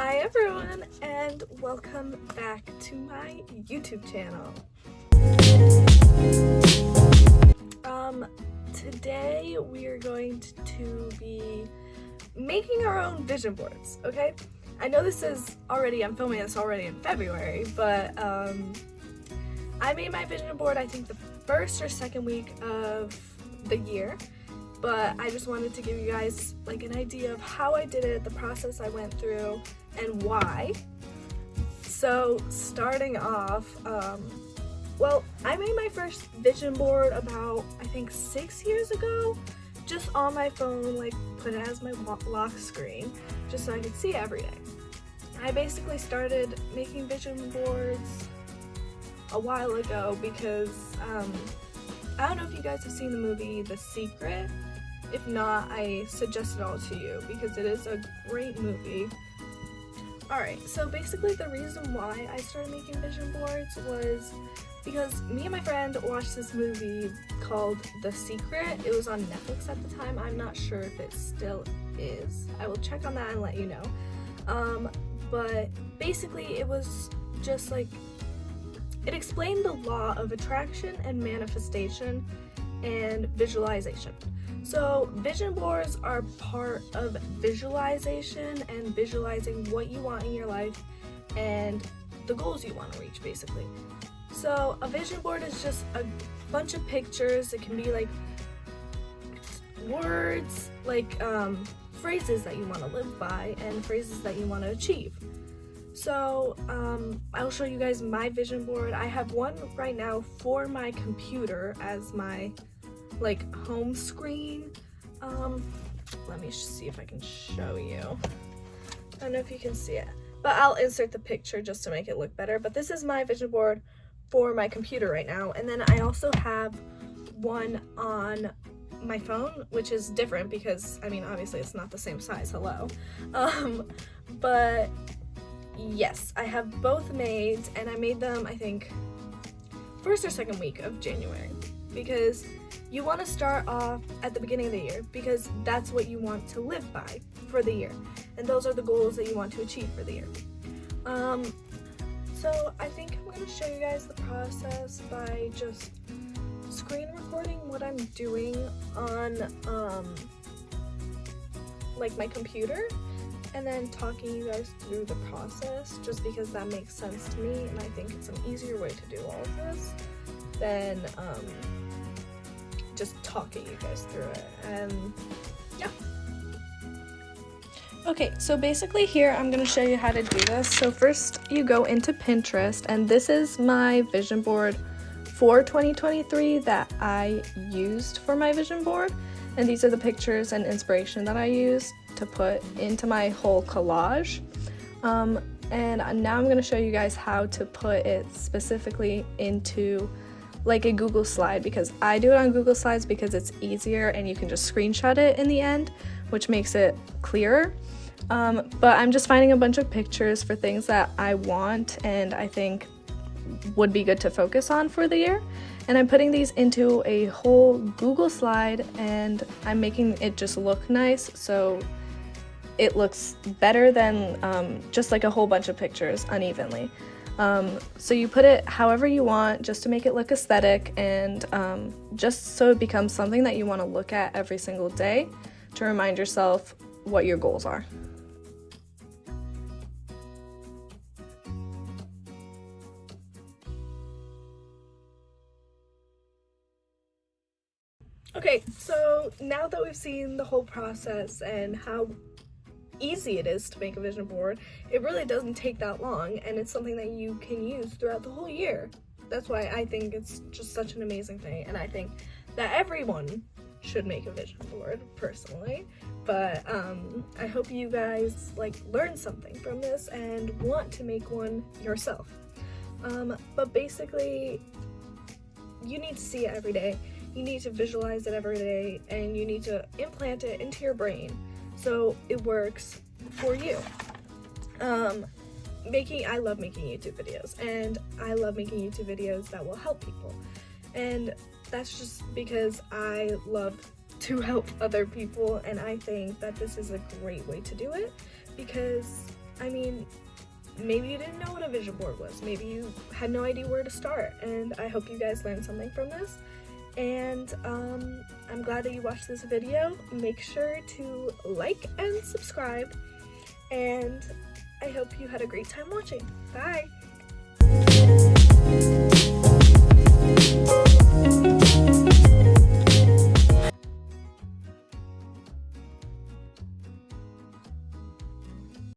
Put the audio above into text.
Hi everyone, and welcome back to my YouTube channel. Today we are going to be making our own vision boards, okay? I know I'm filming this already in February, but I made my vision board I think the first or second week of the year. But I just wanted to give you guys like an idea of how I did it, the process I went through, and why. So starting off, I made my first vision board about I think 6 years ago, just on my phone, like put it as my lock screen, just so I could see it every day. I basically started making vision boards a while ago because I don't know if you guys have seen the movie The Secret. If not, I suggest it all to you because it is a great movie. Alright, so basically the reason why I started making vision boards was because me and my friend watched this movie called The Secret. It was on Netflix at the time. I'm not sure if it still is. I will check on that and let you know. But basically it was just like, it explained the law of attraction and manifestation and visualization. So vision boards are part of visualization and visualizing what you want in your life and the goals you want to reach, basically. So a vision board is just a bunch of pictures. It can be like words, like phrases that you want to live by and phrases that you want to achieve. So I'll show you guys my vision board. I have one right now for my computer as my like home screen. Let me see if I can show you. I don't know if you can see it, but I'll insert the picture just to make it look better. But this is my vision board for my computer right now, and then I also have one on my phone, which is different because I mean obviously it's not the same size, hello. But yes, I have both made, and I made them I think first or second week of January, because you want to start off at the beginning of the year because that's what you want to live by for the year, and those are the goals that you want to achieve for the year. So I think I'm going to show you guys the process by just screen recording what I'm doing on like my computer, and then talking you guys through the process, just because that makes sense to me, and I think it's an easier way to do all of this than just talking you guys through it. And yeah. Okay, so basically here I'm going to show you how to do this. So first you go into Pinterest, and this is my vision board for 2023 that I used for my vision board, and these are the pictures and inspiration that I used to put into my whole collage. And now I'm going to show you guys how to put it specifically into like a Google slide, because I do it on Google Slides because it's easier and you can just screenshot it in the end, which makes it clearer. But I'm just finding a bunch of pictures for things that I want and I think would be good to focus on for the year, and I'm putting these into a whole Google slide, and I'm making it just look nice so it looks better than just like a whole bunch of pictures unevenly. So you put it however you want, just to make it look aesthetic, and just so it becomes something that you want to look at every single day to remind yourself what your goals are. Okay, so now that we've seen the whole process and how easy it is to make a vision board, it really doesn't take that long, and it's something that you can use throughout the whole year. That's why I think it's just such an amazing thing, and I think that everyone should make a vision board personally. But I hope you guys like learn something from this and want to make one yourself. But basically you need to see it every day, you need to visualize it every day, and you need to implant it into your brain so it works for you. I love making YouTube videos, and I love making YouTube videos that will help people, and that's just because I love to help other people, and I think that this is a great way to do it because I mean, maybe you didn't know what a vision board was. Maybe you had no idea where to start, and I hope you guys learned something from this. And I'm glad that you watched this video. Make sure to like and subscribe, and I hope you had a great time watching. Bye!